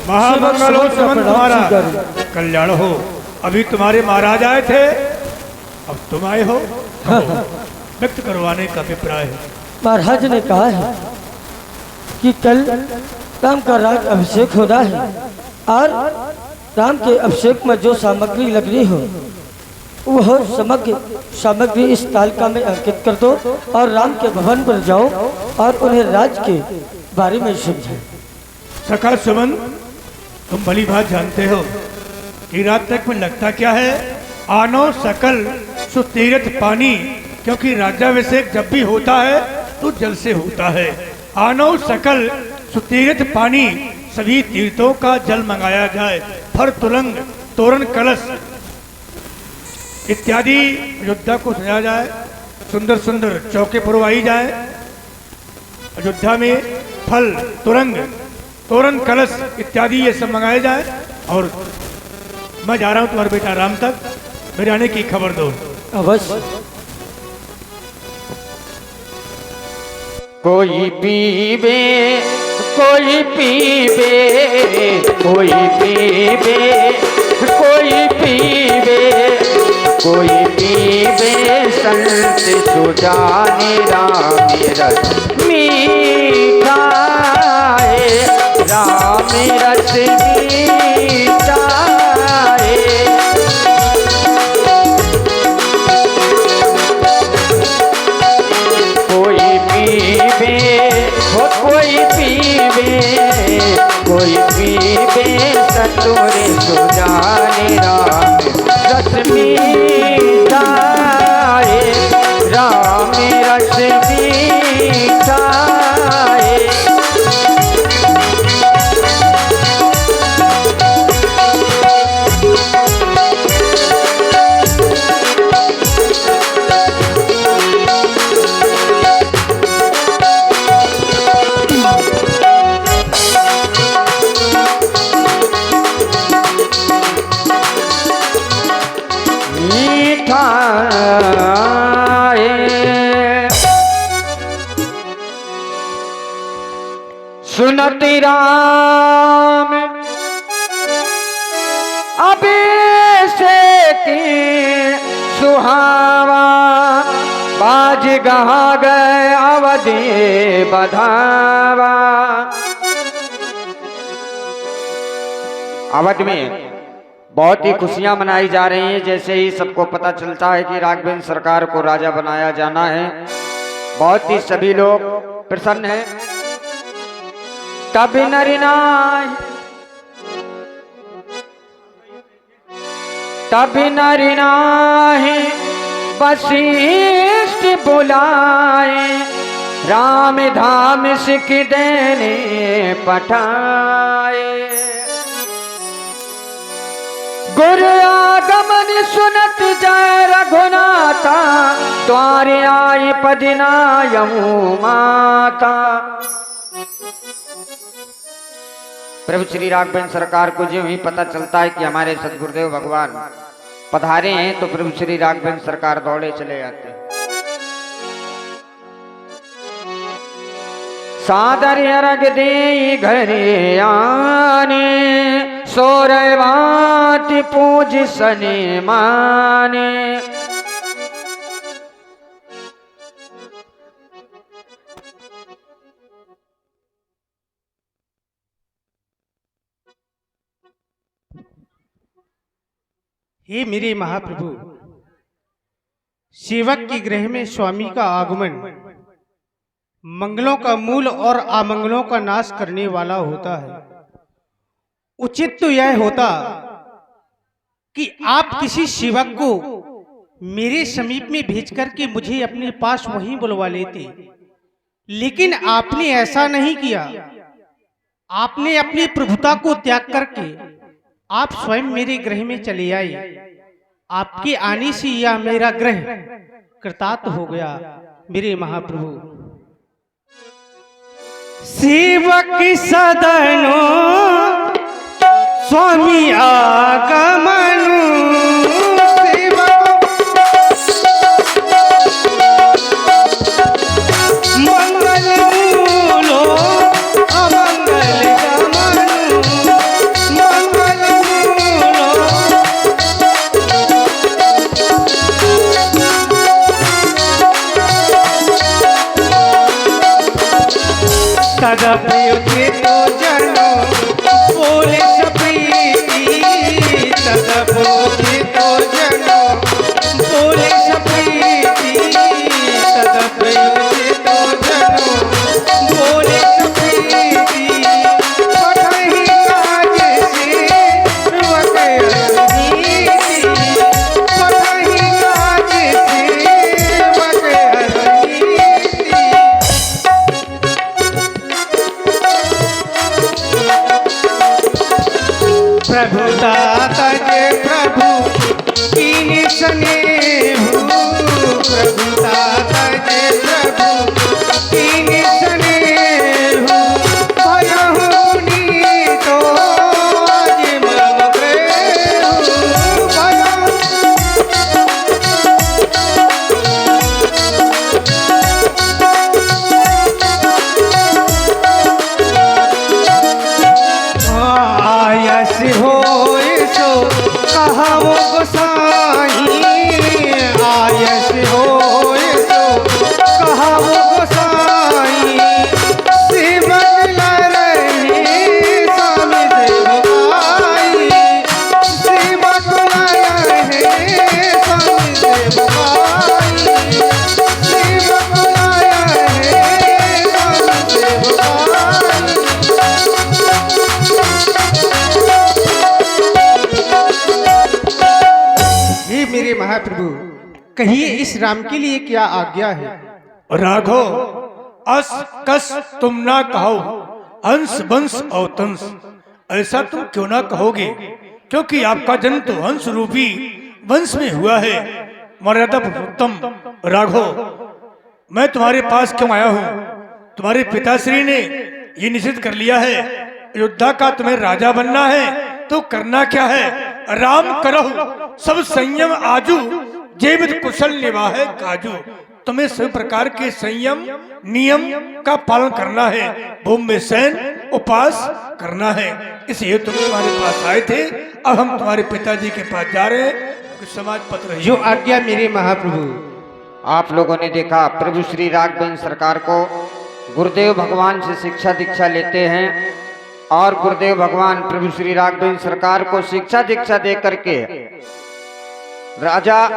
महामंगल हो सुमन तुम्हारा, कल्याण हो। अभी तुम्हारे महाराज आए थे, अब तुम आए हो, व्यक्त करवाने का अभिप्राय है। महाराज ने कहा है कि कल राम का राज अभिषेक होना है और राम के अभिषेक में जो सामग्री लगनी हो वह समग्र सामग्री इस तालिका में अंकित कर दो और राम के भवन पर जाओ और उन्हें राज के बारे में समझाओ। सखा सुमन, तुम भली बात जानते हो कि रात तक में लगता क्या है। आनो सकल सुतीर्थ पानी, क्योंकि राज्याभिषेक जब भी होता है तो जल से होता है। आनो सकल सुतीर्थ पानी, सभी तीर्थों का जल मंगाया जाए। फर तुलंग तोरण कलश इत्यादि अयोध्या को सजाया जाए। सुंदर सुंदर चौके पुरवाई जाए। अयोध्या में फल तुरंग तोरण कलश इत्यादि ये सब मंगाए जाए। और मैं जा रहा हूं तुम्हारे बेटा राम तक, मेरे आने की खबर दो। अवश्य। कोई पीबे कोई पीबे कोई पीबे कोई पीबे कोई पीबे संत सुजाने राम रस मीठा है, राम रस मीठा है। कोई पीबे हो कोई पीबे कोई पीबे सतुरे सुजाने राम रस मीठा है, राम रस मीठा है। मीठा है सुनति राम अभिषेक सुहावा, बाज गहा गए अवधि बधावा। अवध में बहुत ही खुशियां मनाई जा रही हैं। जैसे ही सबको पता चलता है कि राघवेंद्र सरकार को राजा बनाया जाना है, बहुत ही सभी लोग प्रसन्न हैं। तब नरिनाहि वशिष्ठ बुलाए, राम धाम सिख देने पठाए। गुरु आगमन सुनत जय रघुनाथा, द्वारे आई पदिना यमु माता। प्रभु श्री राघवेंद्र सरकार को जो ही पता चलता है कि हमारे सदगुरुदेव भगवान पधारे हैं तो प्रभु श्री राघवेंद्र सरकार दौड़े चले जाते हैं। सादर अर्घ दे घरे आने, सोरवात पूज सने माने। हे मेरे महाप्रभु, सेवक के गृह में स्वामी का आगमन मंगलों का मूल और अमंगलों का नाश करने वाला होता है। उचित तो यह होता कि आप किसी सेवक को मेरे समीप में भेज करके मुझे अपने पास वहीं बुलवा लेते, लेकिन आपने ऐसा नहीं किया। आपने अपनी प्रभुता को त्याग करके आप स्वयं मेरे गृह में चले आए। आपके आने से यह मेरा गृह कृतार्थ हो गया मेरे महाप्रभु। सेवक सदनो स्वामी आगमनु, मंगल मूलो अमंगल गमनु। प्रभुता तज प्रभु कीन स्नेहु, प्रभुता तज प्रभु कीन स्नेहु, भयहु नीतो आज मम प्रेहु, भयहु। आयस होय सो कहावो गोसाई, आयस होय सो कहावो गोसाई, सेवक लरहि स्वामी देवकाई, सेवक लरहि स्वामी देवकाई, सेवक लरहि स्वामी देवकाई। हे मेरे महाप्रभु, कहिए इस राम के लिए क्या आज्ञा है? राघो, अस कस तुम ना कहो, अंश वंश और तंस, ऐसा तुम क्यों ना कहोगे? क्योंकि आपका जन्म तो हंस रूपी वंश में हुआ है। मर्यादा पुरुषोत्तम राघो, मैं तुम्हारे पास क्यों आया हूँ? तुम्हारे पिताश्री ने ये निश्चित कर लिया है, अयोध्या का तुम्हें राजा बनना है, तो करना क्या है? राम करहु सब संयम आजू, जेवित कुशल निवाहे काजू। तुम्हें सभी प्रकार के संयम नियम का पालन करना है, भूमि में शयन उपास करना है। इसलिए तुम तुम्हारे पास आए थे। अब हम तुम्हारे पिताजी के पास जा रहे हैं, कुछ समाज पत्र है। जो आज्ञा मेरे महाप्रभु। आप लोगों ने देखा प्रभु श्री राघवेंद्र सरकार को गुरुदेव भगवान से शिक्षा दीक्षा लेते हैं, और गुरुदेव भगवान प्रभु श्री राघवेंद्र सरकार को शिक्षा दीक्षा दे करके राजा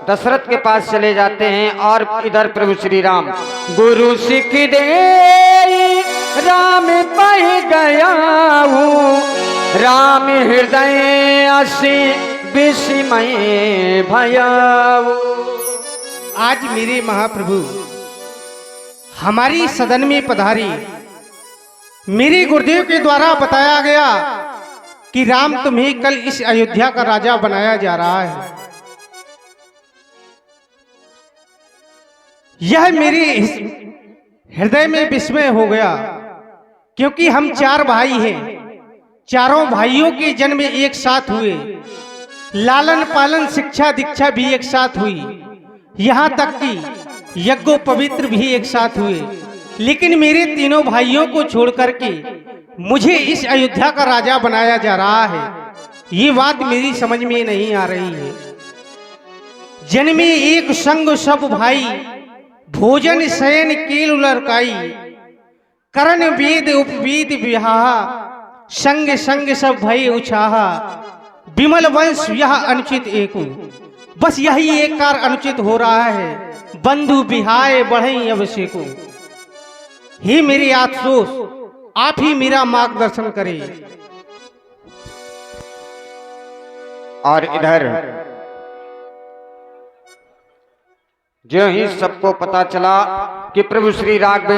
दशरथ के पास चले जाते हैं। और इधर प्रभु श्री राम गुरु सिख दे राम पह गया हूँ, राम हृदय असी विस्मय भयाऊ। आज मेरे महाप्रभु हमारी सदन में पधारी, मेरे गुरुदेव के द्वारा बताया गया कि राम तुम्हें कल इस अयोध्या का राजा बनाया जा रहा है। यह मेरे हृदय में विस्मय हो गया, क्योंकि हम चार भाई हैं, चारों भाइयों के जन्म एक साथ हुए, लालन पालन शिक्षा दीक्षा भी एक साथ हुई, यहाँ तक कि यज्ञोपवित्र भी एक साथ हुए। लेकिन मेरे तीनों भाइयों को छोड़ करके मुझे इस अयोध्या का राजा बनाया जा रहा है, ये बात मेरी समझ में नहीं आ रही है। जन्मे एक संग सब भाई, भोजन शयन केल लड़काई, करण वेद उपवेद विहाहा, संग संग सब भय उछाहा, विमल वंश यह अनुचित एको। बस यही एक कार अनुचित हो रहा है, बंधु बिहाय बढ़ई अवश्य। हे मेरे अफसोस, आप ही मेरा मार्गदर्शन करें। और इधर जो ही सबको पता चला कि प्रभु श्री राघवेंद्र